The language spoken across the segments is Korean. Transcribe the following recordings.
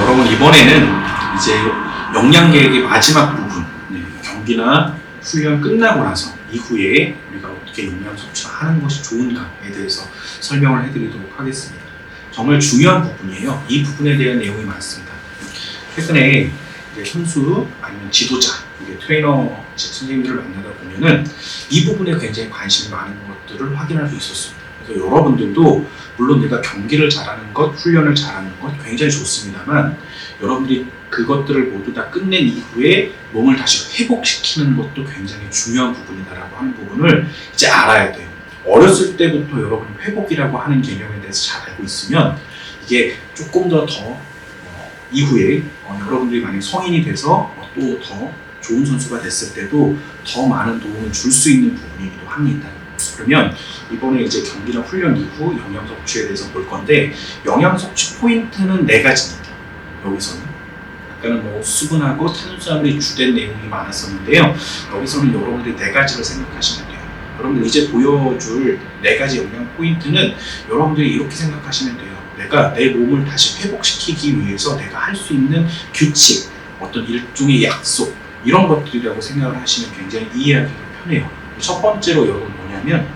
여러분 이번에는 이제 역량 계획의 마지막 부분, 경기나 훈련 끝나고 나서 이후에 우리가 어떻게 영양 섭취를 하는 것이 좋은가에 대해서 설명을 해드리도록 하겠습니다. 정말 중요한 부분이에요. 이 부분에 대한 내용이 많습니다. 최근에 선수 아니면 지도자, 트레이너 선생님들을 만나다 보면은 이 부분에 굉장히 관심이 많은 것들을 확인할 수 있었습니다. 그래서 여러분들도 물론 내가 경기를 잘하는 것, 훈련을 잘하는 것 굉장히 좋습니다만 여러분들이 그것들을 모두 다 끝낸 이후에 몸을 다시 회복시키는 것도 굉장히 중요한 부분이다라고 하는 부분을 이제 알아야 돼요. 어렸을 때부터 여러분이 회복이라고 하는 개념에 대해서 잘 알고 있으면 이게 조금 더 이후에 여러분들이 만약 성인이 돼서 또 더 좋은 선수가 됐을 때도 더 많은 도움을 줄 수 있는 부분이기도 합니다. 그러면 이번에 이제 경기나 훈련 이후 영양 섭취에 대해서 볼 건데 영양 섭취 포인트는 4가지입니다. 여기서는 아까는 수분하고 탄수화물이 주된 내용이 많았었는데요. 여기서는 여러분들이 4가지를 생각하시면 돼요. 여러분들 이제 보여줄 4가지 영양 포인트는 여러분들이 이렇게 생각하시면 돼요. 내가 내 몸을 다시 회복시키기 위해서 내가 할 수 있는 규칙, 어떤 일종의 약속 이런 것들이라고 생각을 하시면 굉장히 이해하기가 편해요. 첫 번째로 여러분 뭐냐면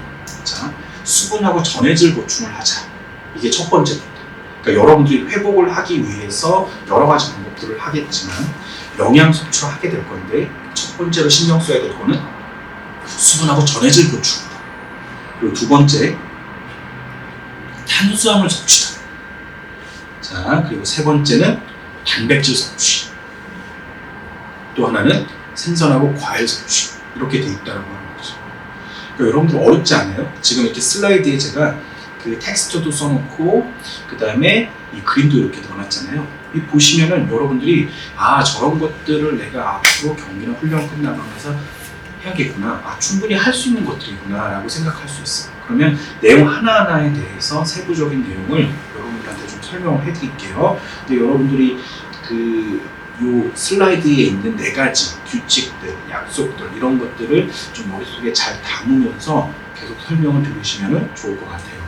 수분하고 전해질 보충을 하자. 이게 첫 번째입니다. 그러니까 여러분들이 회복을 하기 위해서 여러 가지 방법들을 하겠지만 영양 섭취를 하게 될 건데 첫 번째로 신경 써야 될 거는 수분하고 전해질 보충입니다. 그리고 두 번째 탄수화물 섭취다. 그리고 세 번째는 단백질 섭취. 또 하나는 생선하고 과일 섭취. 이렇게 돼 있다고 하는 거죠. 그러니까 여러분들 어렵지 않아요? 지금 이렇게 슬라이드에 제가 그 텍스트도 써놓고 그 다음에 이 그림도 이렇게 넣어놨잖아요. 이 보시면은 여러분들이 저런 것들을 내가 앞으로 경기나 훈련 끝나고 나서 해야겠구나. 충분히 할 수 있는 것들이구나 라고 생각할 수 있어요. 그러면 내용 하나하나에 대해서 세부적인 내용을 여러분들한테 좀 설명을 해드릴게요. 근데 여러분들이 요 슬라이드에 있는 4가지 규칙들, 약속들 이런 것들을 좀 머릿속에 잘 담으면서 계속 설명을 들으시면 좋을 것 같아요.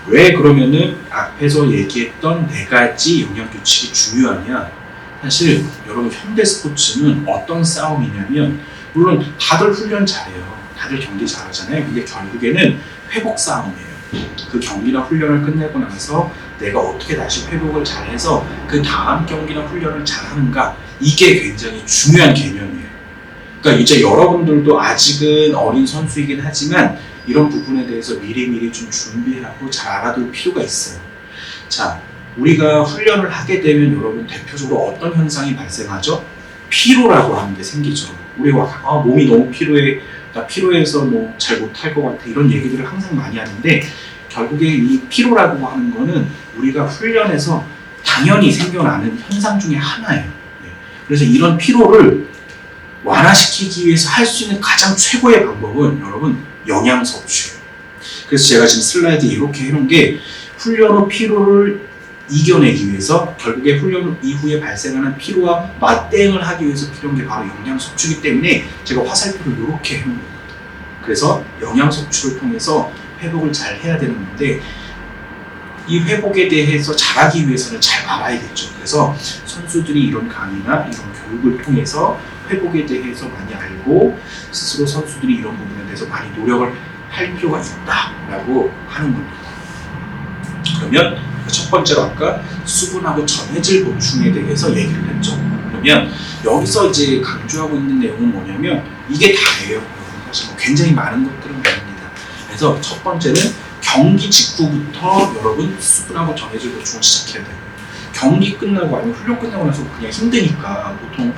왜 그러면은 앞에서 얘기했던 4가지 영양 규칙이 중요하냐? 사실 여러분 현대 스포츠는 어떤 싸움이냐면 물론 다들 훈련 잘해요. 다들 경기 잘하잖아요. 근데 결국에는 회복 싸움이에요. 그 경기나 훈련을 끝내고 나서 내가 어떻게 다시 회복을 잘해서 그 다음 경기나 훈련을 잘하는가, 이게 굉장히 중요한 개념이에요. 그러니까 이제 여러분들도 아직은 어린 선수이긴 하지만 이런 부분에 대해서 미리미리 좀 준비하고 잘 알아둘 필요가 있어요. 우리가 훈련을 하게 되면 여러분 대표적으로 어떤 현상이 발생하죠? 피로라고 하는 게 생기죠. 우리가 몸이 너무 피로해, 나 피로해서 잘 못할 것 같아, 이런 얘기들을 항상 많이 하는데 결국에 이 피로라고 하는 거는 우리가 훈련에서 당연히 생겨나는 현상 중에 하나예요. 그래서 이런 피로를 완화시키기 위해서 할 수 있는 가장 최고의 방법은 여러분 영양 섭취예요. 그래서 제가 지금 슬라이드에 이렇게 해놓은 게 훈련 후 피로를 이겨내기 위해서 결국에 훈련 이후에 발생하는 피로와 맞대응을 하기 위해서 필요한 게 바로 영양 섭취이기 때문에 제가 화살표를 이렇게 해놓은 겁니다. 그래서 영양 섭취를 통해서 회복을 잘 해야 되는 건데 이 회복에 대해서 잘하기 위해서는 잘 알아야겠죠. 그래서 선수들이 이런 강의나 이런 교육을 통해서 회복에 대해서 많이 알고 스스로 선수들이 이런 부분에 대해서 많이 노력을 할 필요가 있다라고 하는 겁니다. 그러면 첫 번째로 아까 수분하고 전해질 보충에 대해서 얘기를 했죠. 그러면 여기서 이제 강조하고 있는 내용은 뭐냐면 이게 다예요. 사실 굉장히 많은 것들은 아닙니다. 그래서 첫 번째는 경기 직후부터 여러분 수분하고 전해질 보충을 시작해야 돼요. 경기 끝나고 아니면 훈련 끝나고 나서 그냥 힘드니까 보통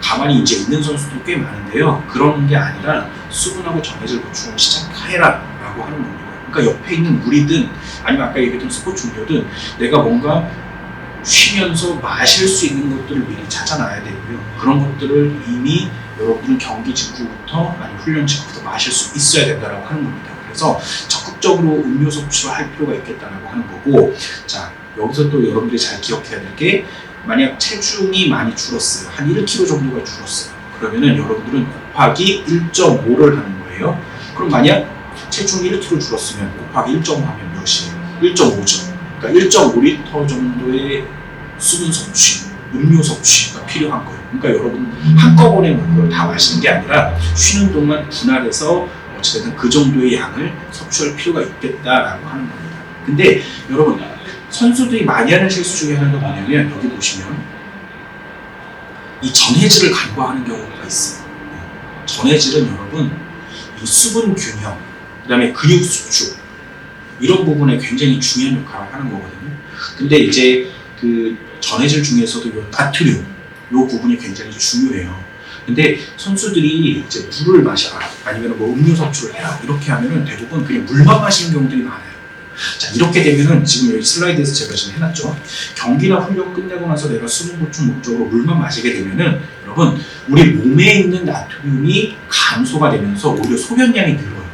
가만히 이제 있는 선수도 꽤 많은데요. 그런 게 아니라 수분하고 전해질 보충을 시작해라 라고 하는 겁니다. 그러니까 옆에 있는 물이든 아니면 아까 얘기했던 스포츠 음료든 내가 뭔가 쉬면서 마실 수 있는 것들을 미리 찾아놔야 되고요. 그런 것들을 이미 여러분들은 경기 직후부터 아니면 훈련 직후부터 마실 수 있어야 된다고 하는 겁니다. 그래서 적극적으로 음료 섭취를 할 필요가 있겠다라고 하는 거고, 여기서 또 여러분들이 잘 기억해야 될 게 만약 체중이 많이 줄었어요. 한 1kg 정도가 줄었어요. 그러면은 여러분들은 곱하기 1.5를 하는 거예요. 그럼 만약 체중이 1kg 줄었으면 곱하기 1.5 하면 몇이에요? 1.5죠. 그러니까 1.5리터 정도의 수분 섭취, 음료 섭취가 필요한 거예요. 그러니까 여러분 한꺼번에 그걸 다 마시는 게 아니라 쉬는 동안 분할해서 어찌됐든 그 정도의 양을 섭취할 필요가 있겠다라고 하는 겁니다. 근데 여러분 선수들이 많이 하는 실수 중에 하나가 뭐냐면 여기 보시면 이 전해질을 간과하는 경우가 있어요. 전해질은 여러분 이 수분 균형, 그 다음에 근육 수축 이런 부분에 굉장히 중요한 역할을 하는 거거든요. 근데 이제 그 전해질 중에서도 요 나트륨 요 부분이 굉장히 중요해요. 근데 선수들이 이제 물을 마셔라 아니면 뭐 음료 섭취를 해라 이렇게 하면은 대부분 그냥 물만 마시는 경우들이 많아요. 자, 이렇게 되면은 지금 여기 슬라이드에서 제가 지금 해놨죠. 경기나 훈련 끝내고 나서 내가 수분 보충 목적으로 물만 마시게 되면은 여러분 우리 몸에 있는 나트륨이 감소가 되면서 오히려 소변량이 늘어요.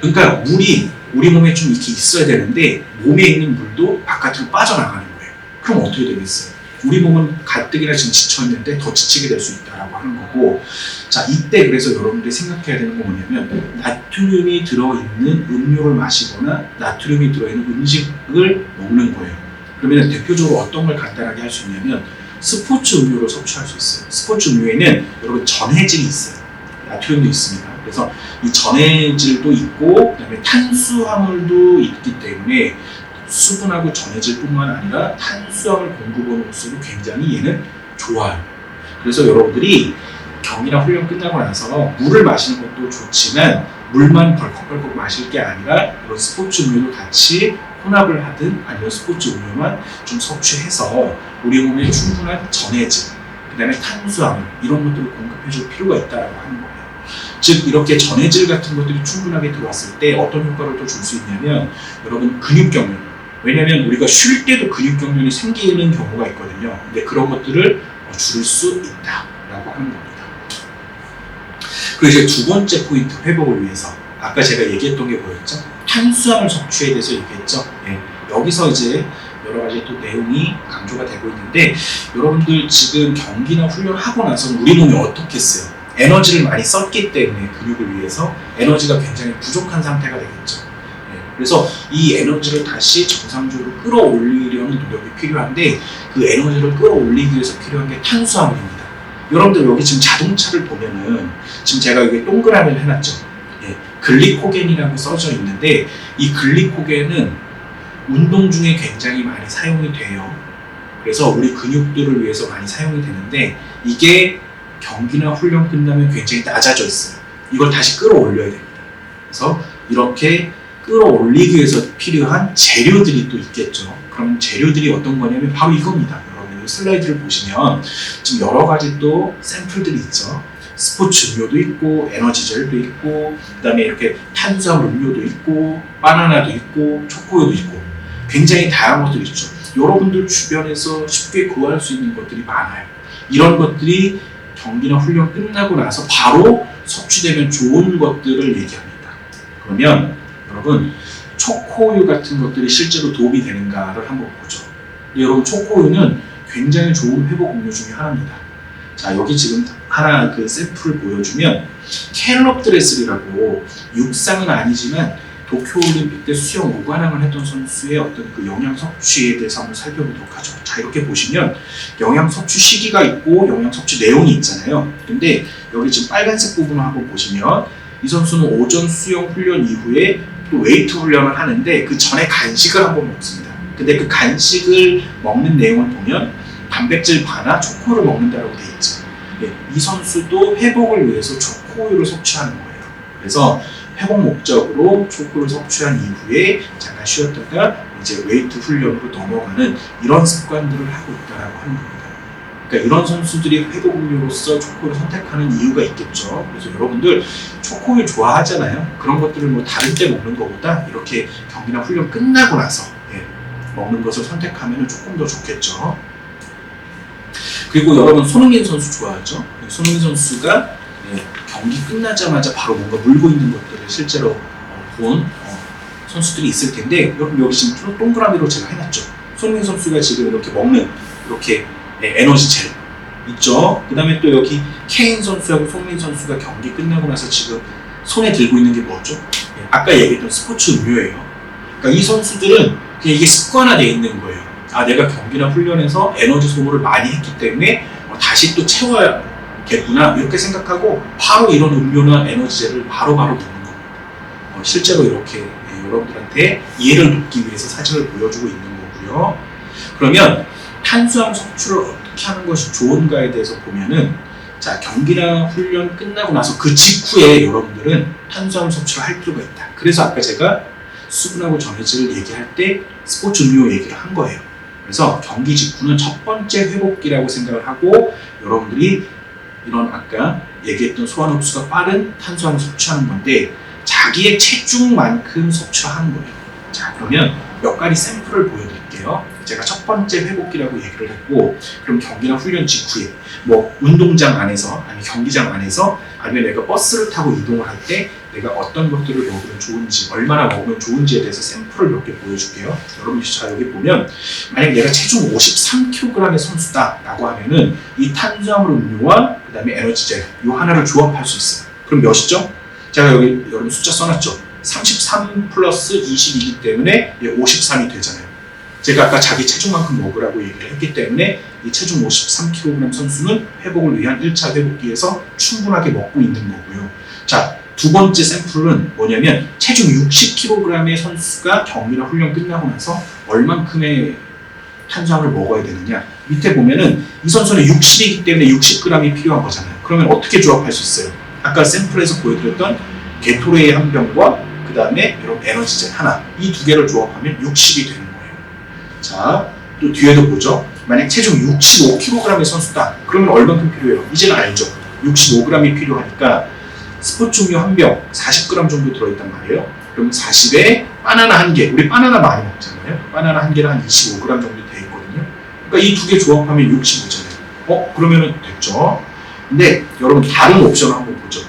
그러니까 물이 우리 몸에 좀 이렇게 있어야 되는데 몸에 있는 물도 바깥으로 빠져나가는 거예요. 그럼 어떻게 되겠어요? 우리 몸은 가뜩이나 지금 지쳐있는데 더 지치게 될 수 있다라고 하는 거고, 자 이때 그래서 여러분들이 생각해야 되는 건 뭐냐면 나트륨이 들어있는 음료를 마시거나 나트륨이 들어있는 음식을 먹는 거예요. 그러면 대표적으로 어떤 걸 간단하게 할 수 있냐면 스포츠 음료를 섭취할 수 있어요. 스포츠 음료에는 여러분 전해질이 있어요. 나트륨도 있습니다. 그래서 이 전해질도 있고 그다음에 탄수화물도 있기 때문에 수분하고 전해질뿐만 아니라 탄수화물 공급원으로서도 굉장히 얘는 좋아요. 그래서 여러분들이 경기나 훈련 끝나고 나서 물을 마시는 것도 좋지만 물만 벌컥벌컥 마실 게 아니라 이런 스포츠 음료도 같이 혼합을 하든 아니면 스포츠 음료만 좀 섭취해서 우리 몸에 충분한 전해질, 그 다음에 탄수화물 이런 것들을 공급해줄 필요가 있다고 하는 거예요. 즉 이렇게 전해질 같은 것들이 충분하게 들어왔을 때 어떤 효과를 또 줄 수 있냐면 여러분 근육경련, 왜냐하면 우리가 쉴 때도 근육경련이 생기는 경우가 있거든요. 근데 그런 것들을 줄일 수 있다라고 하는 겁니다. 그리고 이제 두 번째 포인트, 회복을 위해서 아까 제가 얘기했던 게 뭐였죠? 탄수화물 섭취에 대해서 얘기했죠. 네. 여기서 이제 여러 가지 또 내용이 강조가 되고 있는데 여러분들 지금 경기나 훈련하고 나서 우리 몸이 어떻겠어요? 에너지를 많이 썼기 때문에 근육을 위해서 에너지가 굉장히 부족한 상태가 되겠죠. 그래서 이 에너지를 다시 정상적으로 끌어올리려는 노력이 필요한데 그 에너지를 끌어올리기 위해서 필요한 게 탄수화물입니다. 여러분들 여기 지금 자동차를 보면은 지금 제가 여기 동그라미를 해놨죠. 글리코겐이라고 써져 있는데 이 글리코겐은 운동 중에 굉장히 많이 사용이 돼요. 그래서 우리 근육들을 위해서 많이 사용이 되는데 이게 경기나 훈련 끝나면 굉장히 낮아져 있어요. 이걸 다시 끌어올려야 됩니다. 그래서 이렇게 끌어올리기 위해서 필요한 재료들이 또 있겠죠. 그럼 재료들이 어떤 거냐면 바로 이겁니다. 여러분 슬라이드를 보시면 지금 여러 가지 또 샘플들이 있죠. 스포츠 음료도 있고 에너지젤도 있고 그 다음에 이렇게 탄수화물 음료도 있고 바나나도 있고 초코우유도 있고 굉장히 다양한 것들이 있죠. 여러분들 주변에서 쉽게 구할 수 있는 것들이 많아요. 이런 것들이 경기나 훈련 끝나고 나서 바로 섭취되면 좋은 것들을 얘기합니다. 그러면 여러분 초코우유 같은 것들이 실제로 도움이 되는가를 한번 보죠. 여러분 초코우유는 굉장히 좋은 회복 음료 중에 하나입니다. 자 여기 지금 하나 그 샘플을 보여주면 캘럽드레슬이라고 육상은 아니지만 도쿄올림픽 때 수영 5관왕을 했던 선수의 어떤 그 영양 섭취에 대해서 한번 살펴보도록 하죠. 자 이렇게 보시면 영양 섭취 시기가 있고 영양 섭취 내용이 있잖아요. 근데 여기 지금 빨간색 부분을 한번 보시면 이 선수는 오전 수영 훈련 이후에 또 웨이트 훈련을 하는데 그 전에 간식을 한번 먹습니다. 근데 그 간식을 먹는 내용을 보면 단백질 바나 초코를 먹는다고 되어 있죠. 이 선수도 회복을 위해서 초코우유를 섭취하는 거예요. 그래서 회복 목적으로 초코를 섭취한 이후에 잠깐 쉬었다가 이제 웨이트 훈련으로 넘어가는 이런 습관들을 하고 있다고 하는 겁니다. 그러니까 이런 선수들이 회복 음료로서 초코를 선택하는 이유가 있겠죠. 그래서 여러분들 초코우유 좋아하잖아요. 그런 것들을 뭐 다른 때 먹는 것보다 이렇게 경기나 훈련 끝나고 나서 먹는 것을 선택하면 조금 더 좋겠죠. 그리고 여러분 손흥민 선수 좋아하죠? 손흥민 선수가 경기 끝나자마자 바로 뭔가 물고 있는 것들을 실제로 본 선수들이 있을 텐데 여기 지금 동그라미로 제가 해놨죠. 손흥민 선수가 지금 이렇게 먹는 이렇게 에너지 젤 있죠. 그 다음에 또 여기 케인 선수하고 손흥민 선수가 경기 끝나고 나서 지금 손에 들고 있는 게 뭐죠? 아까 얘기했던 스포츠 음료예요. 그러니까 이 선수들은 그냥 이게 습관화되어 있는 거예요. 내가 경기나 훈련에서 에너지 소모를 많이 했기 때문에 다시 또 채워야겠구나 이렇게 생각하고 바로 이런 음료나 에너지제를 바로바로 먹는 겁니다. 실제로 이렇게 여러분들한테 이해를 돕기 위해서 사진을 보여주고 있는 거고요. 그러면 탄수화물 섭취를 어떻게 하는 것이 좋은가에 대해서 보면은 자, 경기나 훈련 끝나고 나서 그 직후에 여러분들은 탄수화물 섭취를 할 필요가 있다. 그래서 아까 제가 수분하고 전해질을 얘기할 때 스포츠 음료 얘기를 한 거예요. 그래서 경기 직후는 첫 번째 회복기라고 생각을 하고 여러분들이 이런 아까 얘기했던 소화 흡수가 빠른 탄수화물 섭취하는 건데 자기의 체중만큼 섭취를 하는 거예요. 자, 그러면 몇 가지 샘플을 보여드릴게요. 제가 첫 번째 회복기라고 얘기를 했고, 그럼 경기나 훈련 직후에 뭐 운동장 안에서 아니면 경기장 안에서 아니면 내가 버스를 타고 이동을 할 때 내가 어떤 것들을 먹으면 좋은지, 얼마나 먹으면 좋은지에 대해서 샘플을 몇 개 보여줄게요. 여러분, 자, 여기 보면 만약 내가 체중 53kg의 선수다라고 하면은 이 탄수화물 음료와 그 다음에 에너지젤 이 하나를 조합할 수 있어요. 그럼 몇이죠? 제가 여기 여러분 숫자 써놨죠. 33 플러스 20이기 때문에 53이 되잖아요. 제가 아까 자기 체중만큼 먹으라고 얘기를 했기 때문에 이 체중 53kg 선수는 회복을 위한 1차 회복기에서 충분하게 먹고 있는 거고요. 자, 두 번째 샘플은 뭐냐면 체중 60kg의 선수가 경기나 훈련 끝나고 나서 얼만큼의 탄수화물을 먹어야 되느냐. 밑에 보면은 이 선수는 60이기 때문에 60g이 필요한 거잖아요. 그러면 어떻게 조합할 수 있어요? 아까 샘플에서 보여드렸던 게토레이 한 병과 그 다음에 이런 에너지젤 하나, 이 두 개를 조합하면 60이 되는 거예요. 자, 또 뒤에도 보죠. 만약 체중 65kg의 선수다. 그러면 얼만큼 필요해요? 이제는 알죠. 65g이 필요하니까 스포츠 음료 한 병 40g 정도 들어있단 말이에요. 그럼 40에 바나나 한 개, 우리 바나나 많이 먹잖아요. 바나나 한 개는 한 25g 정도 돼 있거든요. 그러니까 이 두 개 조합하면 65잖아요. 그러면 됐죠. 근데 여러분 다른 옵션을 한번 보죠.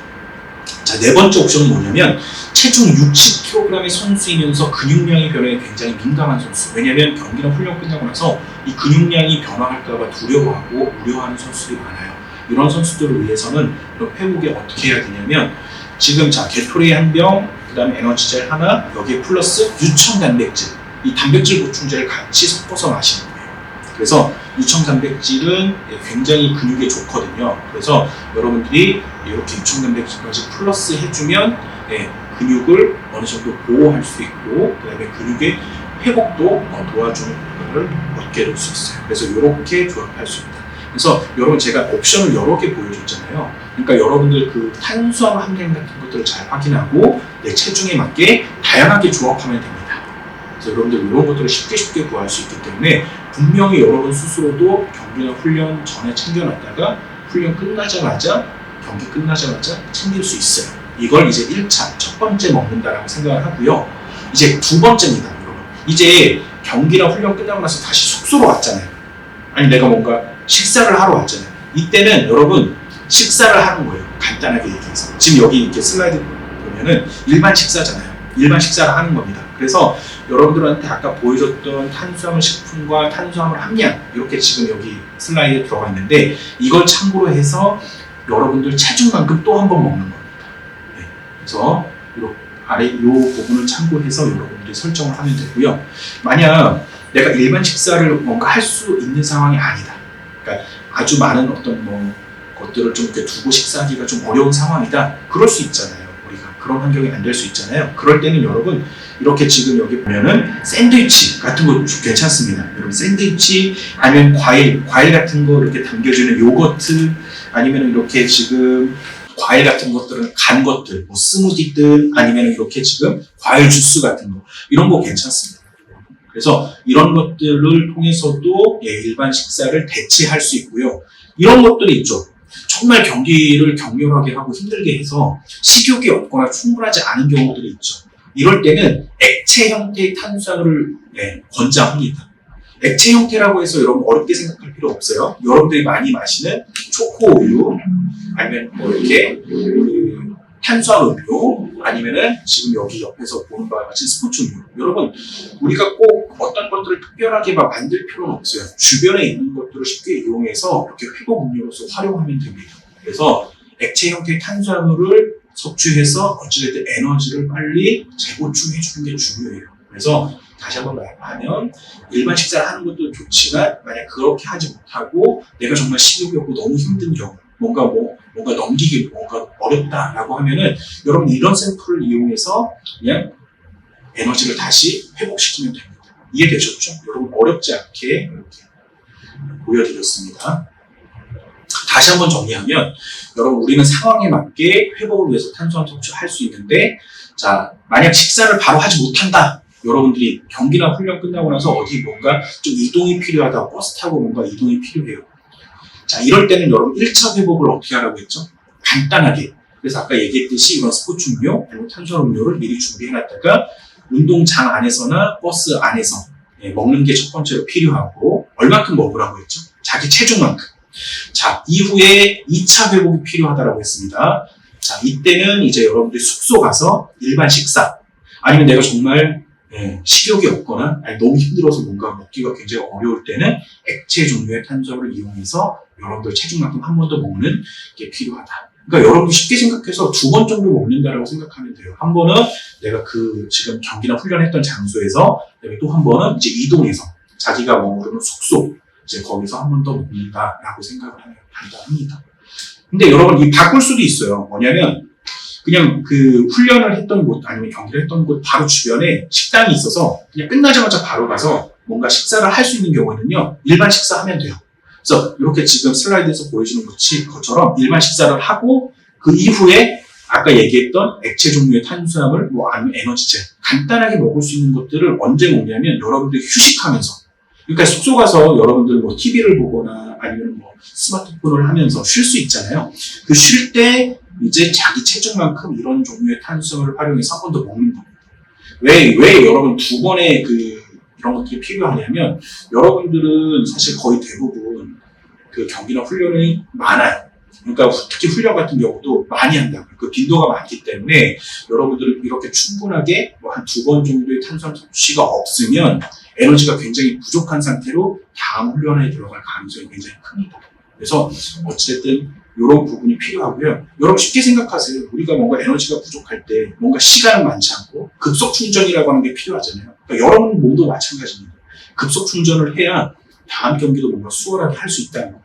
자, 네 번째 옵션은 뭐냐면 체중 60kg의 선수이면서 근육량의 변화에 굉장히 민감한 선수. 왜냐하면 경기나 훈련 끝나고 나서 이 근육량이 변화할까봐 두려워하고 우려하는 선수들이 많아요. 이런 선수들을 위해서는 이런 회복에 어떻게 해야 되냐면 지금 자 게토레이 한 병, 그 다음에 에너지젤 하나, 여기에 플러스 유청 단백질, 이 단백질 보충제를 같이 섞어서 마시는 거예요. 그래서 유청 단백질은 굉장히 근육에 좋거든요. 그래서 여러분들이 이렇게 유청 단백질까지 플러스 해주면 근육을 어느 정도 보호할 수 있고 그 다음에 근육의 회복도 도와주는 것을 얻게 될 수 있어요. 그래서 이렇게 조합할 수 있다. 그래서 여러분 제가 옵션을 여러 개 보여줬잖아요. 그러니까 여러분들 그 탄수화물 함량 같은 것들을 잘 확인하고 내 체중에 맞게 다양하게 조합하면 됩니다. 그래서 여러분들 이런 것들을 쉽게 구할 수 있기 때문에 분명히 여러분 스스로도 경기나 훈련 전에 챙겨놨다가 훈련 끝나자마자 경기 끝나자마자 챙길 수 있어요. 이걸 이제 1차 첫 번째 먹는다라고 생각을 하고요. 이제 두 번째입니다, 여러분. 이제 경기나 훈련 끝나고 나서 다시 숙소로 왔잖아요. 아니 내가 뭔가 식사를 하러 왔잖아요. 이때는 여러분 식사를 하는 거예요. 간단하게 얘기해서. 지금 여기 이렇게 슬라이드 보면은 일반 식사잖아요. 일반 식사를 하는 겁니다. 그래서 여러분들한테 아까 보여줬던 탄수화물 식품과 탄수화물 함량 이렇게 지금 여기 슬라이드에 들어가 있는데 이걸 참고로 해서 여러분들 체중만큼 또 한 번 먹는 겁니다. 네. 그래서 아래 이 부분을 참고해서 여러분들이 설정을 하면 되고요. 만약 내가 일반 식사를 뭔가 할 수 있는 상황이 아니다. 그러니까 아주 많은 어떤 것들을 좀 이렇게 두고 식사하기가 좀 어려운 상황이다. 그럴 수 있잖아요. 우리가 그런 환경이 안 될 수 있잖아요. 그럴 때는 여러분 이렇게 지금 여기 보면은 샌드위치 같은 거 괜찮습니다. 여러분 샌드위치 아니면 과일 같은 거 이렇게 담겨주는 요거트 아니면 이렇게 지금 과일 같은 것들은 간 것들, 뭐 스무디든 아니면 이렇게 지금 과일 주스 같은 거 이런 거 괜찮습니다. 그래서 이런 것들을 통해서도 일반 식사를 대체할 수 있고요. 이런 것들이 있죠. 정말 경기를 격렬하게 하고 힘들게 해서 식욕이 없거나 충분하지 않은 경우들이 있죠. 이럴 때는 액체 형태의 탄수화물을 권장합니다. 액체 형태라고 해서 여러분 어렵게 생각할 필요 없어요. 여러분들이 많이 마시는 초코 우유 아니면 이렇게 탄수화물 음료 아니면은 지금 여기 옆에서 보는 바와 같이 스포츠 음료. 여러분 우리가 꼭 어떤 것들을 특별하게 만들 필요는 없어요. 주변에 있는 것들을 쉽게 이용해서 이렇게 회복 음료로서 활용하면 됩니다. 그래서 액체 형태의 탄수화물을 섭취해서 어찌됐든 에너지를 빨리 재보충해 주는 게 중요해요. 그래서 다시 한번 말하면 일반 식사를 하는 것도 좋지만 만약 그렇게 하지 못하고 내가 정말 식욕이 없고 너무 힘든 경우 뭔가 넘기기 뭔가 어렵다라고 하면은 여러분 이런 샘플을 이용해서 그냥 에너지를 다시 회복시키면 됩니다. 이해되셨죠? 여러분 어렵지 않게 이렇게 보여드렸습니다. 다시 한번 정리하면 여러분 우리는 상황에 맞게 회복을 위해서 탄수화물 섭취할 수 있는데 자 만약 식사를 바로 하지 못한다. 여러분들이 경기나 훈련 끝나고 나서 어디 뭔가 좀 이동이 필요하다. 버스 타고 뭔가 이동이 필요해요. 자 이럴 때는 여러분 1차 회복을 어떻게 하라고 했죠? 간단하게. 그래서 아까 얘기했듯이 이런 스포츠 음료 그리고 탄수화물 음료를 미리 준비해놨다가 운동장 안에서나 버스 안에서 먹는 게 첫 번째로 필요하고 얼만큼 먹으라고 했죠? 자기 체중만큼. 자 이후에 2차 회복이 필요하다고 했습니다. 자 이때는 이제 여러분들이 숙소 가서 일반 식사 아니면 내가 정말 식욕이 없거나 아니 너무 힘들어서 뭔가 먹기가 굉장히 어려울 때는 액체 종류의 탄수화물을 이용해서 여러분들 체중만큼 한 번 더 먹는 게 필요하다. 그러니까 여러분들 쉽게 생각해서 2번 정도 먹는다라고 생각하면 돼요. 한 번은 내가 그 지금 경기나 훈련했던 장소에서 또 한 번은 이제 이동해서 자기가 머무르는 숙소 이제 거기서 한 번 더 먹는다라고 생각을 하면 간단합니다. 근데 여러분 이 바꿀 수도 있어요. 뭐냐면 그냥 그 훈련을 했던 곳 아니면 경기를 했던 곳 바로 주변에 식당이 있어서 그냥 끝나자마자 바로 가서 뭔가 식사를 할 수 있는 경우에는요 일반 식사하면 돼요. 그래서 이렇게 지금 슬라이드에서 보여주는 것처럼 일반 식사를 하고 그 이후에 아까 얘기했던 액체 종류의 탄수화물 뭐 아니면 에너지제 간단하게 먹을 수 있는 것들을 언제 먹냐면 여러분들이 휴식하면서 그러니까 숙소 가서 여러분들 뭐 TV를 보거나 아니면 뭐 스마트폰을 하면서 쉴 수 있잖아요. 그 쉴 때 이제 자기 체중만큼 이런 종류의 탄수화물을 활용해서 한 번 더 먹는 겁니다. 왜 여러분 2번의 이런 것들이 필요하냐면 여러분들은 사실 거의 대부분 그 경기나 훈련이 많아요. 그러니까 특히 훈련 같은 경우도 많이 한다고요. 그 빈도가 많기 때문에 여러분들은 이렇게 충분하게 뭐 한 2번 정도의 탄수화물 섭취가 없으면 에너지가 굉장히 부족한 상태로 다음 훈련에 들어갈 가능성이 굉장히 큽니다. 그래서 어쨌든 이런 부분이 필요하고요. 여러분 쉽게 생각하세요. 우리가 뭔가 에너지가 부족할 때 뭔가 시간은 많지 않고 급속 충전이라고 하는 게 필요하잖아요. 그러니까 여러분 몸도 마찬가지입니다. 급속 충전을 해야 다음 경기도 뭔가 수월하게 할 수 있다는 거예요.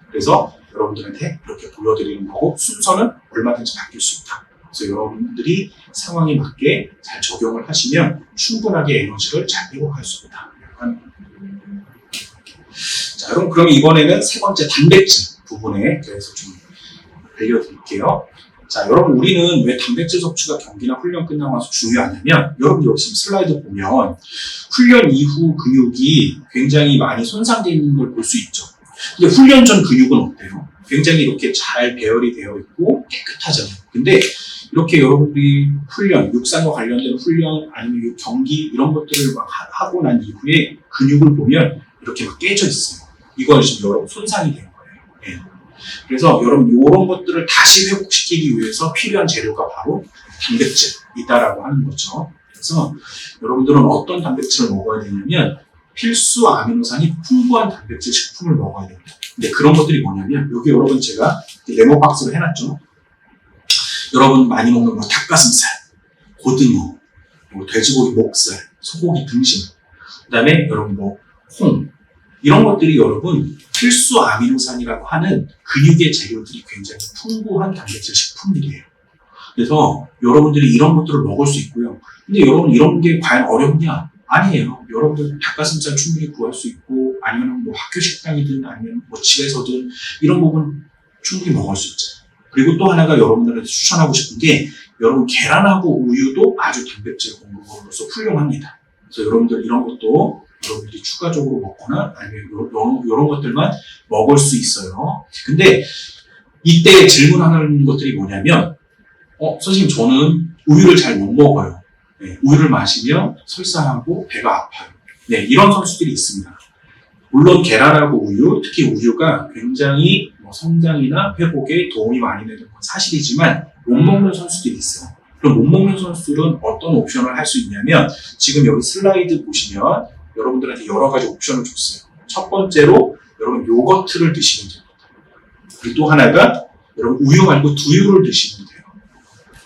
그래서 여러분들한테 이렇게 보여드리는 거고 순서는 얼마든지 바뀔 수 있다. 그래서 여러분들이 상황에 맞게 잘 적용을 하시면 충분하게 에너지를 잘 회복할 수 있다. 자, 그럼 이번에는 세 번째 단백질 부분에 대해서 좀 알려드릴게요. 자, 여러분 우리는 왜 단백질 섭취가 경기나 훈련 끝나고 나서 중요하냐면 여러분 여기 지금 슬라이드 보면 훈련 이후 근육이 굉장히 많이 손상되어 있는 걸 볼 수 있죠. 근데 훈련 전 근육은 어때요? 굉장히 이렇게 잘 배열이 되어 있고 깨끗하잖아요. 근데 이렇게 여러분들이 훈련, 육상과 관련된 훈련 아니면 경기 이런 것들을 막 하고 난 이후에 근육을 보면 이렇게 막 깨져 있어요. 이건 지금 여러분 손상이 된 거예요. 네. 그래서 여러분 이런 것들을 다시 회복시키기 위해서 필요한 재료가 바로 단백질이다라고 하는 거죠. 그래서 여러분들은 어떤 단백질을 먹어야 되냐면 필수 아미노산이 풍부한 단백질 식품을 먹어야 됩니다. 근데 그런 것들이 뭐냐면 여기 여러분 제가 네모 박스로 해놨죠. 여러분 많이 먹는 뭐 닭가슴살, 고등어, 뭐 돼지고기 목살, 소고기 등심, 그다음에 여러분 뭐 콩 이런 것들이 여러분 필수 아미노산이라고 하는 근육의 재료들이 굉장히 풍부한 단백질 식품들이에요. 그래서 여러분들이 이런 것들을 먹을 수 있고요. 근데 여러분 이런 게 과연 어렵냐? 아니에요. 여러분들 닭가슴살 충분히 구할 수 있고 아니면 뭐 학교 식당이든 아니면 뭐 집에서든 이런 부분 충분히 먹을 수 있죠. 그리고 또 하나가 여러분들한테 추천하고 싶은 게 여러분 계란하고 우유도 아주 단백질 공급으로서 훌륭합니다. 그래서 여러분들 이런 것도 여러분들이 추가적으로 먹거나 아니면 이런 것들만 먹을 수 있어요. 근데 이때 질문하는 것들이 뭐냐면 선생님 저는 우유를 잘 못 먹어요. 네, 우유를 마시면 설사하고 배가 아파요. 네, 이런 선수들이 있습니다. 물론 계란하고 우유, 특히 우유가 굉장히 성장이나 회복에 도움이 많이 되는 건 사실이지만 못 먹는 선수들이 있어요. 그럼 못 먹는 선수들은 어떤 옵션을 할 수 있냐면 지금 여기 슬라이드 보시면 여러분들한테 여러 가지 옵션을 줬어요. 첫 번째로 여러분 요거트를 드시면 됩니다. 그리고 또 하나가 여러분 우유 말고 두유를 드시면 돼요.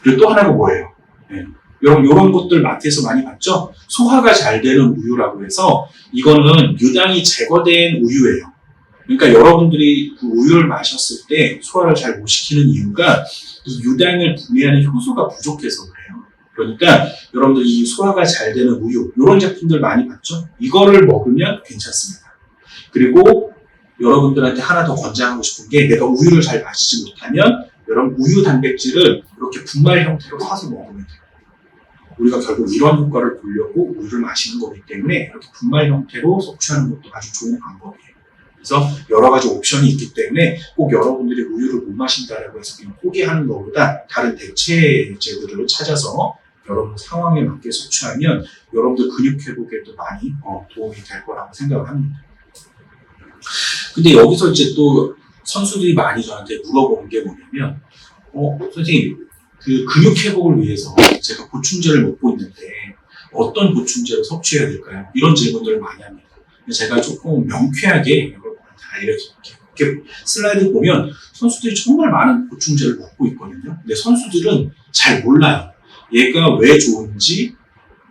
그리고 또 하나가 뭐예요? 네, 여러분 이런 것들 마트에서 많이 봤죠? 소화가 잘 되는 우유라고 해서 이거는 유당이 제거된 우유예요. 그러니까 여러분들이 그 우유를 마셨을 때 소화를 잘 못 시키는 이유가 이 유당을 분해하는 효소가 부족해서 그래요. 그러니까 여러분들 이 소화가 잘 되는 우유, 이런 제품들 많이 봤죠? 이거를 먹으면 괜찮습니다. 그리고 여러분들한테 하나 더 권장하고 싶은 게 내가 우유를 잘 마시지 못하면 여러분 우유 단백질을 이렇게 분말 형태로 사서 먹으면 돼요. 우리가 결국 이런 효과를 보려고 우유를 마시는 거기 때문에 이렇게 분말 형태로 섭취하는 것도 아주 좋은 방법이에요. 그래서 여러 가지 옵션이 있기 때문에 꼭 여러분들이 우유를 못 마신다라고 해서 그냥 포기하는 것보다 다른 대체제들을 찾아서 여러분 상황에 맞게 섭취하면 여러분들 근육 회복에도 많이 도움이 될 거라고 생각을 합니다. 근데 여기서 이제 또 선수들이 많이 저한테 물어보는 게 뭐냐면 선생님 그 근육 회복을 위해서 제가 보충제를 먹고 있는데 어떤 보충제를 섭취해야 될까요? 이런 질문들을 많이 합니다. 제가 조금 명쾌하게 여러분한테 알려드릴게요. 이렇게 슬라이드 보면 선수들이 정말 많은 보충제를 먹고 있거든요. 근데 선수들은 잘 몰라요. 얘가 왜 좋은지,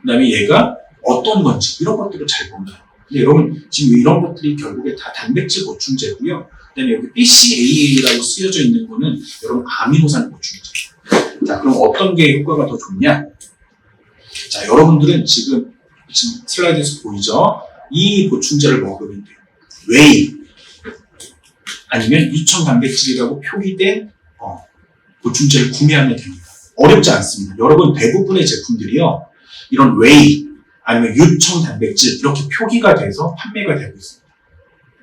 그 다음에 얘가 어떤 건지 이런 것들을 잘 몰라요. 근데 여러분 지금 이런 것들이 결국에 다 단백질 보충제고요. 그 다음에 여기 BCAA라고 쓰여져 있는 거는 여러분 아미노산 보충제. 자, 그럼 어떤 게 효과가 더 좋냐? 자, 여러분들은 지금 슬라이드에서 보이죠? 이 보충제를 먹으면 돼요. 웨이 아니면 유청 단백질이라고 표기된 보충제를 구매하면 됩니다. 어렵지 않습니다. 여러분 대부분의 제품들이요, 이런 웨이 아니면 유청 단백질 이렇게 표기가 돼서 판매가 되고 있습니다.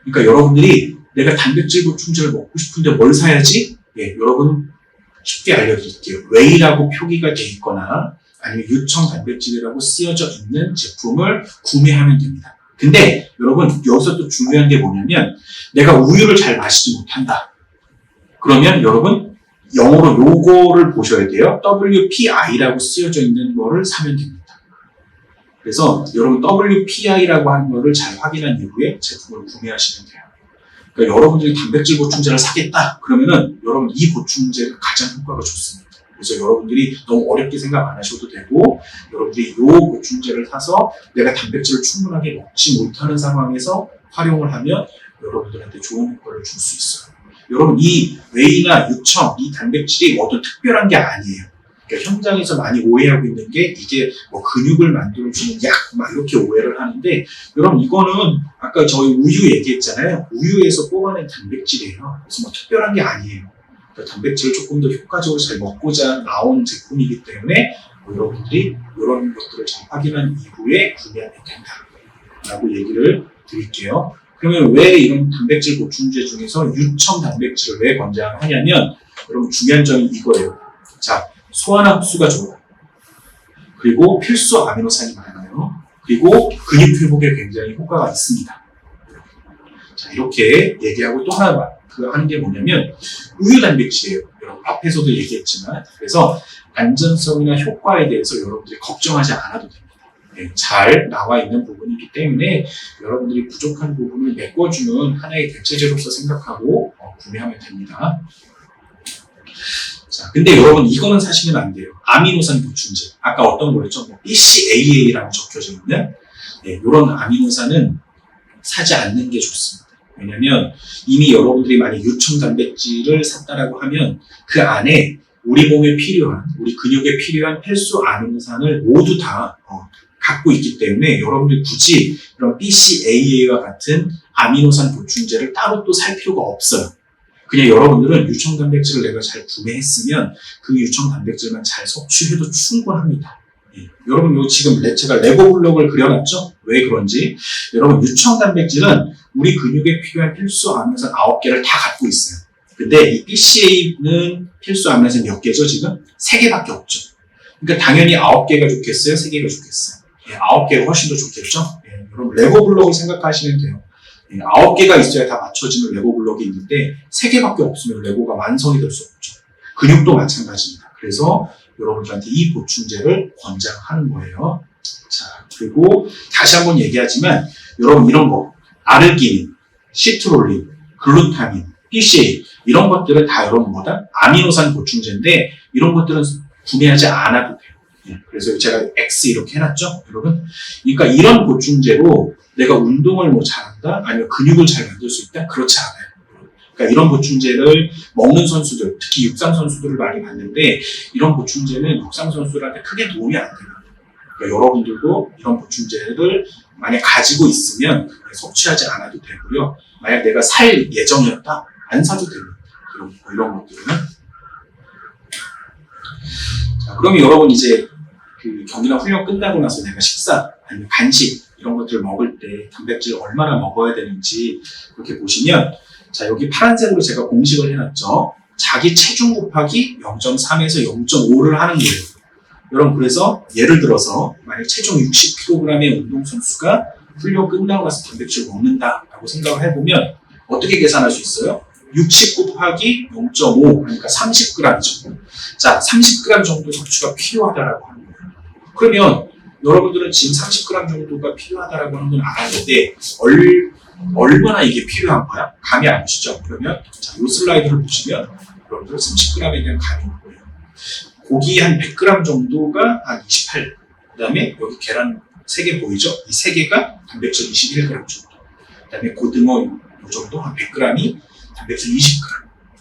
그러니까 여러분들이 내가 단백질 보충제를 먹고 싶은데 뭘 사야지? 예, 여러분 쉽게 알려드릴게요. 웨이라고 표기가 돼 있거나 아니면 유청 단백질이라고 쓰여져 있는 제품을 구매하면 됩니다. 근데 여러분 여기서 또 중요한 게 뭐냐면 내가 우유를 잘 마시지 못한다. 그러면 여러분 영어로 요거를 보셔야 돼요. WPI라고 쓰여져 있는 거를 사면 됩니다. 그래서 여러분 WPI라고 하는 거를 잘 확인한 이후에 제품을 구매하시면 돼요. 그러니까 여러분들이 단백질 보충제를 사겠다 그러면은 여러분 이 보충제가 가장 효과가 좋습니다. 그래서 여러분들이 너무 어렵게 생각 안 하셔도 되고 여러분들이 이 보충제를 사서 내가 단백질을 충분하게 먹지 못하는 상황에서 활용을 하면 여러분들한테 좋은 효과를 줄 수 있어요. 여러분 이 웨이나 유청, 이 단백질이 어떤 특별한 게 아니에요. 그러니까 현장에서 많이 오해하고 있는 게 이게 뭐 근육을 만들어주는 약 막 이렇게 오해를 하는데 여러분 이거는 아까 저희 우유 얘기했잖아요. 우유에서 뽑아낸 단백질이에요. 그래서 뭐 특별한 게 아니에요. 그러니까 단백질을 조금 더 효과적으로 잘 먹고자 나온 제품이기 때문에 여러분들이 이런 것들을 잘 확인한 이후에 구매하면 된다라고 얘기를 드릴게요. 그러면 왜 이런 단백질 보충제 중에서 유청 단백질을 왜 권장하냐면 여러분 중요한 점이 이거예요. 자, 소화나 흡수가 좋아요. 그리고 필수 아미노산이 많아요. 그리고 근육 회복에 굉장히 효과가 있습니다. 자, 이렇게 얘기하고 또 하나 하는 게 뭐냐면 우유 단백질이에요. 여러분 앞에서도 얘기했지만 그래서 안전성이나 효과에 대해서 여러분들이 걱정하지 않아도 됩니다. 네, 잘 나와 있는 부분이기 때문에 여러분들이 부족한 부분을 메꿔주는 하나의 대체제로서 생각하고 구매하면 됩니다. 자, 근데 여러분 이거는 사시면 안 돼요. 아미노산 보충제. 아까 어떤 거였죠? BCAA라고 적혀져 있는 이런 아미노산은 사지 않는 게 좋습니다. 왜냐면 이미 여러분들이 만약 유청 단백질을 샀다라고 하면 그 안에 우리 몸에 필요한, 우리 근육에 필요한 필수 아미노산을 모두 다 갖고 있기 때문에 여러분들이 굳이 이런 BCAA와 같은 아미노산 보충제를 따로 또 살 필요가 없어요. 그냥 여러분들은 유청 단백질을 내가 잘 구매했으면 그 유청 단백질만 잘 섭취해도 충분합니다. 여러분 요 지금 제가 레고 블록을 그려놨죠? 왜 그런지. 여러분 유청 단백질은 우리 근육에 필요한 필수 아미노산 9개를 다 갖고 있어요. 근데 이 BCAA는 필수 아미노산 몇 개죠 지금? 3개밖에 없죠. 그러니까 당연히 9개가 좋겠어요? 3개가 좋겠어요? 9개가 훨씬 더 좋겠죠? 여러분 레고 블록을 생각하시면 돼요. 9개가 있어야 다 맞춰지는 레고 블록이 있는데 3개밖에 없으면 레고가 완성이 될 수 없죠. 근육도 마찬가지입니다. 그래서 여러분들한테 이 보충제를 권장하는 거예요. 자, 그리고 다시 한번 얘기하지만 여러분 이런 거 아르기닌, 시트롤린, 글루타민, BCAA 이런 것들은 다 여러분 뭐다? 아미노산 보충제인데 이런 것들은 구매하지 않아도 돼요. 그래서 제가 X 이렇게 해놨죠, 여러분. 그러니까 이런 보충제로 내가 운동을 뭐 잘한다, 아니면 근육을 잘 만들 수 있다, 그렇지 않아요. 그러니까 이런 보충제를 먹는 선수들, 특히 육상 선수들을 많이 봤는데 이런 보충제는 육상 선수들한테 크게 도움이 안 돼요. 그러니까 여러분들도 이런 보충제를 만약 가지고 있으면 섭취하지 않아도 되고요. 만약 내가 살 예정이었다, 안 사도 됩니다. 이런 것들은. 자, 그러면 여러분 이제 그 경기나 훈련 끝나고 나서 내가 식사 아니면 간식 이런 것들을 먹을 때 단백질 얼마나 먹어야 되는지 이렇게 보시면, 자, 여기 파란색으로 제가 공식을 해놨죠. 자기 체중 곱하기 0.3에서 0.5를 하는 거예요. 여러분, 그래서 예를 들어서 만약 체중 60kg의 운동선수가 훈련 끝나고 나서 단백질 먹는다라고 생각을 해보면 어떻게 계산할 수 있어요? 60 곱하기 0.5, 그러니까 30g이죠. 자, 30g 정도 섭취가 필요하다라고 하는 거예요. 그러면 여러분들은 지금 30g 정도가 필요하다라고 하는 건 알았는데 얼마나 이게 필요한 거야? 감이 안 오시죠? 그러면 자, 이 슬라이드를 보시면 여러분들 30g에 대한 감이 올 거예요. 고기 한 100g 정도가 한 28, 그 다음에 여기 계란 3개 보이죠? 이 3개가 단백질 21g 정도, 그 다음에 고등어 이 정도 한 100g이 단백질 20g,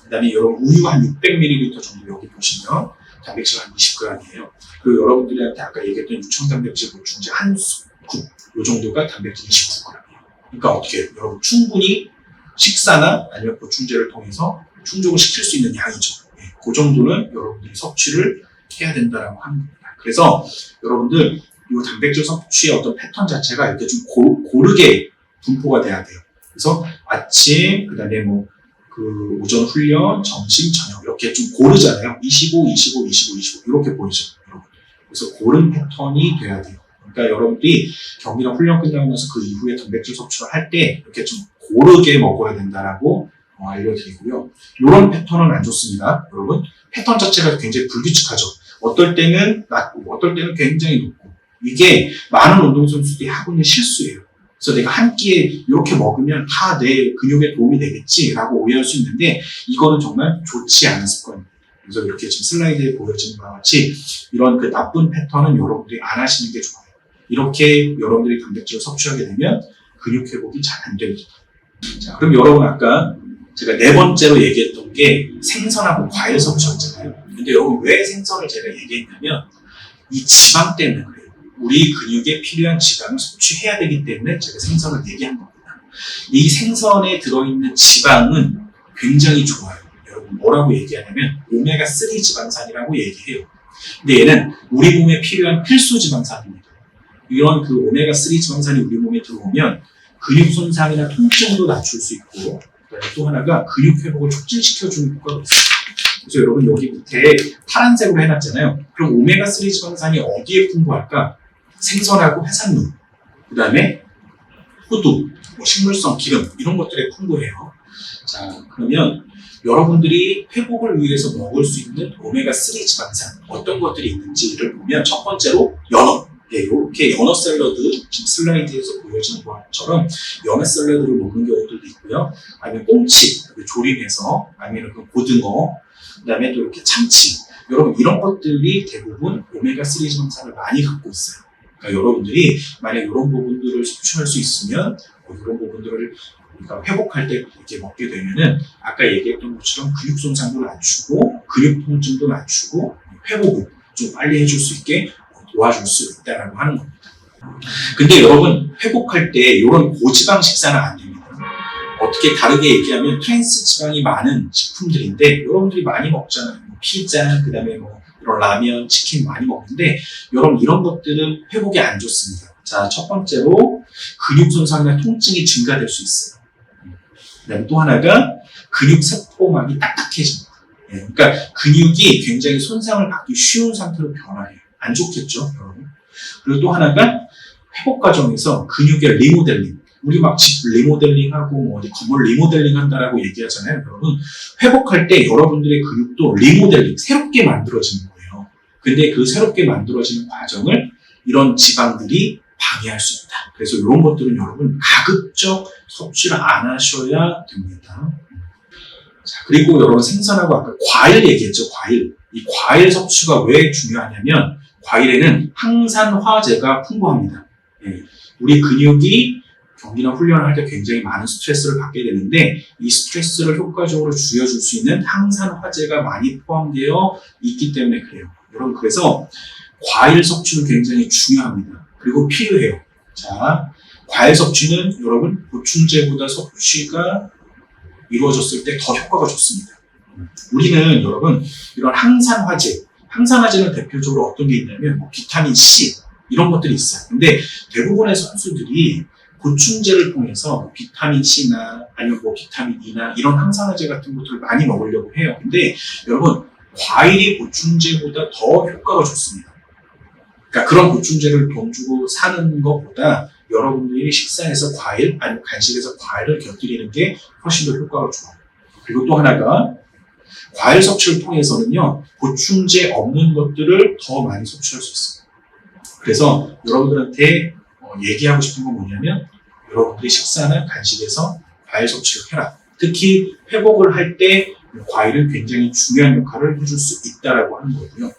그 다음에 여러분 우유 한 600ml 정도 여기 보시면 단백질 한 20g이에요. 그리고 여러분들한테 아까 얘기했던 유청 단백질 보충제 한 스쿱 이 정도가 단백질 29g이에요. 그러니까 어떻게 해요? 여러분 충분히 식사나 아니면 보충제를 통해서 충족을 시킬 수 있는 양이죠. 그 정도는 여러분들이 섭취를 해야 된다라고 하는 겁니다. 그래서 여러분들 이 단백질 섭취의 어떤 패턴 자체가 이렇게 좀 고르게 분포가 돼야 돼요. 그래서 아침, 그 다음에 뭐 그 오전 훈련, 점심, 저녁 이렇게 좀 고르잖아요. 25, 25, 25, 25 이렇게 보이죠, 여러분. 그래서 고른 패턴이 돼야 돼요. 그러니까 여러분들이 경기나 훈련 끝나고 나서 그 이후에 단백질 섭취를 할 때 이렇게 좀 고르게 먹어야 된다라고 알려드리고요. 이런 패턴은 안 좋습니다, 여러분. 패턴 자체가 굉장히 불규칙하죠. 어떨 때는 낮고 어떨 때는 굉장히 높고, 이게 많은 운동선수들이 하고 있는 실수예요. 그래서 내가 한 끼에 이렇게 먹으면 다 내 근육에 도움이 되겠지라고 오해할 수 있는데 이거는 정말 좋지 않은 습관입니다. 그래서 이렇게 지금 슬라이드에 보여지는 바와 같이 이런 그 나쁜 패턴은 여러분들이 안 하시는 게 좋아요. 이렇게 여러분들이 단백질을 섭취하게 되면 근육 회복이 잘 안 됩니다. 자, 그럼 여러분 아까 제가 4번째로 얘기했던 게 생선하고 과일 섭취였잖아요. 근데 여러분 왜 생선을 제가 얘기했냐면 이 지방 때문에 그래요. 우리 근육에 필요한 지방을 섭취해야 되기 때문에 제가 생선을 얘기한 겁니다. 이 생선에 들어있는 지방은 굉장히 좋아요. 여러분 뭐라고 얘기하냐면 오메가3 지방산이라고 얘기해요. 근데 얘는 우리 몸에 필요한 필수 지방산입니다. 이런 그 오메가3 지방산이 우리 몸에 들어오면 근육 손상이나 통증도 낮출 수 있고, 또 하나가 근육 회복을 촉진시켜주는 효과가 있어요. 그래서 여러분 여기 밑에 파란색으로 해놨잖아요. 그럼 오메가3 지방산이 어디에 풍부할까? 생선하고 해산물, 그 다음에 호두, 뭐 식물성 기름 이런 것들에 풍부해요. 자, 그러면 여러분들이 회복을 위해서 먹을 수 있는 오메가3 지방산 어떤 것들이 있는지를 보면 첫 번째로 연어. 이렇게 연어 샐러드, 지금 슬라이드에서 보여지는 것처럼 연어 샐러드를 먹는 경우들도 있고요. 아니면 꽁치, 조림해서, 아니면 그 고등어, 그 다음에 또 이렇게 참치. 여러분, 이런 것들이 대부분 오메가3 지방산을 많이 갖고 있어요. 그러니까 여러분들이 만약 이런 부분들을 섭취할 수 있으면, 이런 부분들을 우리가 회복할 때 이렇게 먹게 되면은, 아까 얘기했던 것처럼 근육 손상도 낮추고, 근육 통증도 낮추고, 회복을 좀 빨리 해줄 수 있게 도와줄 수 있다라고 하는 겁니다. 근데 여러분 회복할 때 이런 고지방 식사는 안 됩니다. 어떻게 다르게 얘기하면 트랜스 지방이 많은 식품들인데 여러분들이 많이 먹잖아요. 피자, 그 다음에 뭐 이런 라면, 치킨 많이 먹는데 여러분 이런 것들은 회복이 안 좋습니다. 자, 첫 번째로 근육 손상이나 통증이 증가될 수 있어요. 그 다음에 또 하나가 근육 세포막이 딱딱해집니다. 그러니까 근육이 굉장히 손상을 받기 쉬운 상태로 변화해요. 안 좋겠죠, 여러분. 그리고 또 하나가 회복 과정에서 근육의 리모델링. 우리 막 집 리모델링하고 뭐 어디 건물 리모델링 한다라고 얘기하잖아요, 여러분. 회복할 때 여러분들의 근육도 리모델링, 새롭게 만들어지는 거예요. 근데 그 새롭게 만들어지는 과정을 이런 지방들이 방해할 수 있다. 그래서 이런 것들은 여러분 가급적 섭취를 안 하셔야 됩니다. 자, 그리고 여러분 생선하고 아까 과일 얘기했죠, 과일. 이 과일 섭취가 왜 중요하냐면 과일에는 항산화제가 풍부합니다. 예, 우리 근육이 경기나 훈련을 할 때 굉장히 많은 스트레스를 받게 되는데 이 스트레스를 효과적으로 줄여줄 수 있는 항산화제가 많이 포함되어 있기 때문에 그래요. 여러분, 그래서 과일 섭취는 굉장히 중요합니다. 그리고 필요해요. 자, 과일 섭취는 여러분 보충제보다 섭취가 이루어졌을 때 더 효과가 좋습니다. 우리는 여러분 이런 항산화제는 대표적으로 어떤 게 있냐면 뭐 비타민 C 이런 것들이 있어요. 근데 대부분의 선수들이 보충제를 통해서 비타민 C나 아니면 뭐 비타민 E나 이런 항산화제 같은 것들을 많이 먹으려고 해요. 근데 여러분 과일이 보충제보다 더 효과가 좋습니다. 그러니까 그런 보충제를 돈 주고 사는 것보다 여러분들이 식사에서 과일 아니면 간식에서 과일을 곁들이는 게 훨씬 더 효과가 좋아요. 그리고 또 하나가 과일 섭취를 통해서는요 보충제 없는 것들을 더 많이 섭취할 수 있어요. 그래서 여러분들한테 얘기하고 싶은 건 뭐냐면 여러분들이 식사나 간식에서 과일 섭취를 해라. 특히 회복을 할 때 과일은 굉장히 중요한 역할을 해줄 수 있다라고 하는 거고요.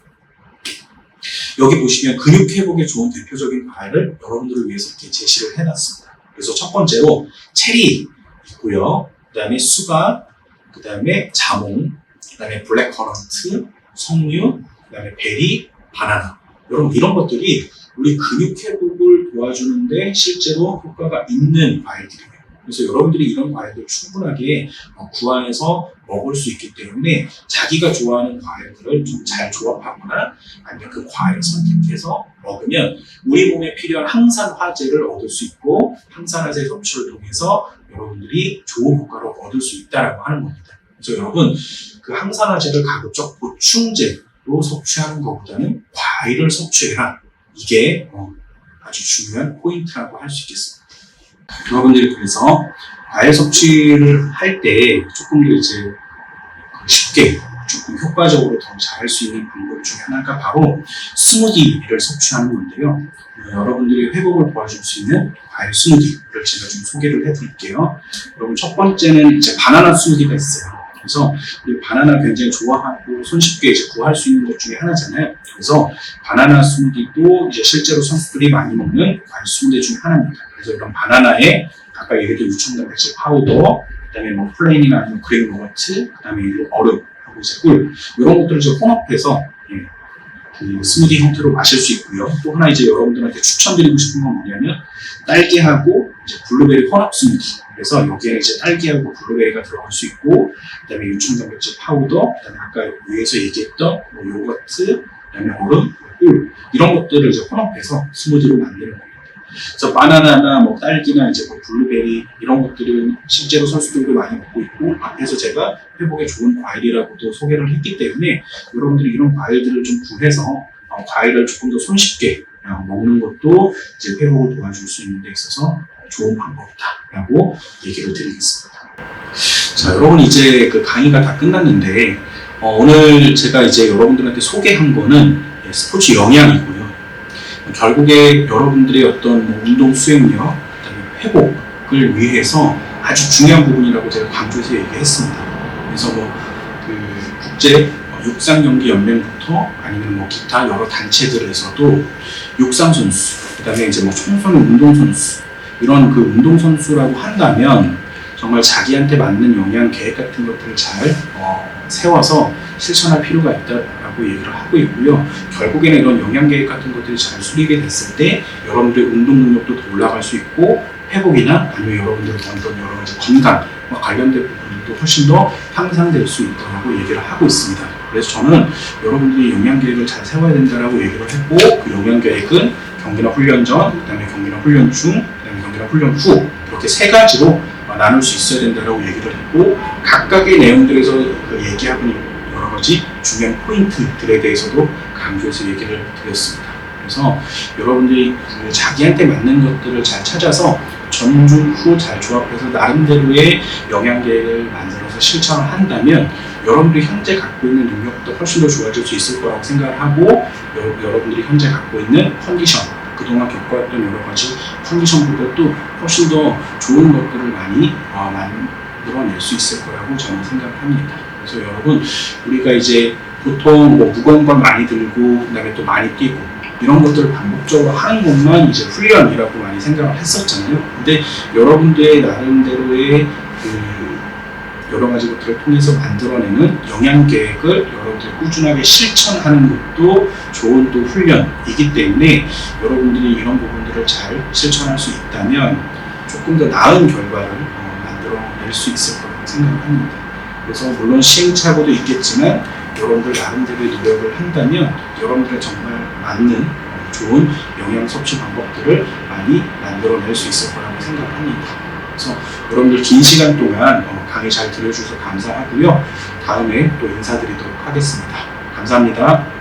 여기 보시면 근육 회복에 좋은 대표적인 과일을 여러분들을 위해서 이렇게 제시를 해놨습니다. 그래서 첫 번째로 체리 있고요. 그 다음에 수박, 그 다음에 자몽, 그 다음에 블랙커런트, 석류, 그 다음에 베리, 바나나. 여러분 이런 것들이 우리 근육 회복을 도와주는데 실제로 효과가 있는 과일들이에요. 그래서 여러분들이 이런 과일들 충분하게 구안해서 먹을 수 있기 때문에 자기가 좋아하는 과일들을 좀 잘 조합하거나 아니면 그 과일을 선택해서 먹으면 우리 몸에 필요한 항산화제를 얻을 수 있고 항산화제 섭취를 통해서 여러분들이 좋은 효과를 얻을 수 있다고 하는 겁니다. 그래서 여러분 그 항산화제를 가급적 보충제로 섭취하는 것보다는 과일을 섭취해라. 이게 아주 중요한 포인트라고 할 수 있겠습니다. 여러분들이 그래서 과일 섭취를 할 때 조금 더 이제 쉽게 조금 효과적으로 더 잘할 수 있는 방법 중에 하나가 바로 스무디를 섭취하는 건데요. 여러분들이 회복을 도와줄 수 있는 과일 스무디를 제가 좀 소개를 해드릴게요. 여러분 첫 번째는 이제 바나나 스무디가 있어요. 그래서 이 바나나 굉장히 좋아하고 손쉽게 이제 구할 수 있는 것 중에 하나잖아요. 그래서 바나나 스무디도 이제 실제로 선수들이 많이 먹는 과일 스무디 중에 하나입니다. 그래서 이런 바나나에 아까 얘기했던 유청단백질 파우더, 그다음에 뭐 플레인이나 아니면 그릭 요거트, 그다음에 얼음하고 이제 꿀 이런 것들을 이제 혼합해서 그 스무디 형태로 마실 수 있고요. 또 하나 이제 여러분들한테 추천드리고 싶은 건 뭐냐면 딸기하고 이제 블루베리 혼합 스무디. 그래서 여기에 이제 딸기하고 블루베리가 들어갈 수 있고, 그다음에 유청단백질 파우더, 그다음에 아까 위에서 얘기했던 뭐 요거트, 그다음에 얼음, 꿀 이런 것들을 이제 혼합해서 스무디로 만드는 겁니다. 그래서 바나나나 뭐 딸기나 이제 뭐 블루베리 이런 것들은 실제로 선수들도 많이 먹고 있고 앞에서 제가 회복에 좋은 과일이라고도 소개를 했기 때문에 여러분들이 이런 과일들을 좀 구해서 과일을 조금 더 손쉽게 먹는 것도 이제 회복을 도와줄 수 있는 데 있어서 좋은 방법이다라고 얘기를 드리겠습니다. 자, 여러분 이제 그 강의가 다 끝났는데 오늘 제가 이제 여러분들한테 소개한 거는 스포츠 영양이고요. 결국에 여러분들의 어떤 운동 수행력, 그다음에 회복을 위해서 아주 중요한 부분이라고 제가 강조해서 얘기했습니다. 그래서 뭐 그 국제 육상 경기 연맹부터 아니면 뭐 기타 여러 단체들에서도 육상 선수, 그다음에 이제 뭐 청소년 운동 선수 이런 그 운동 선수라고 한다면 정말 자기한테 맞는 영양 계획 같은 것들을 잘 세워서 실천할 필요가 있다라고 얘기를 하고 있고요. 결국에는 이런 영양 계획 같은 것들이 잘 수립이 됐을 때 여러분들의 운동 능력도 더 올라갈 수 있고 회복이나 아니면 여러분들의 어떤 여러 가지 건강과 관련된 부분도 훨씬 더 향상될 수 있다고 얘기를 하고 있습니다. 그래서 저는 여러분들이 영양 계획을 잘 세워야 된다라고 얘기를 했고 그 영양 계획은 경기나 훈련 전, 그다음에 경기나 훈련 중, 그다음에 경기나 훈련 후 이렇게 세 가지로 나눌 수 있어야 된다라고 얘기를 했고 각각의 내용들에서 그 얘기하고 있는 여러 가지 중요한 포인트들에 대해서도 강조해서 얘기를 드렸습니다. 그래서 여러분들이 그 자기한테 맞는 것들을 잘 찾아서 전주 후 잘 조합해서 나름대로의 영양 계획을 만들어서 실천을 한다면 여러분들이 현재 갖고 있는 능력보다 훨씬 더 좋아질 수 있을 거라고 생각을 하고 여러분들이 현재 갖고 있는 컨디션 그동안 겪어왔던 여러 가지 컨디션보다도 훨씬 더 좋은 것들을 많이 만들어낼 수 있을 거라고 저는 생각을 합니다. 그래서 여러분 우리가 이제 보통 뭐 무거운 걸 많이 들고 그다음에 또 많이 뛰고 이런 것들을 반복적으로 하는 것만 이제 훈련이라고 많이 생각을 했었잖아요. 근데 여러분들의 나름대로의 여러 가지 것들을 통해서 만들어내는 영양 계획을 여러분들이 꾸준하게 실천하는 것도 좋은 또 훈련이기 때문에 여러분들이 이런 부분들을 잘 실천할 수 있다면 조금 더 나은 결과를 만들어낼 수 있을 거라고 생각을 합니다. 그래서 물론 시행착오도 있겠지만 여러분들 나름대로의 노력을 한다면 여러분들의 정말 맞는 좋은 영양 섭취 방법들을 많이 만들어낼 수 있을 거라고 생각을 합니다. 그래서 여러분들 긴 시간 동안 강의 잘 들어주셔서 감사하고요. 다음에 또 인사드리도록 하겠습니다. 감사합니다.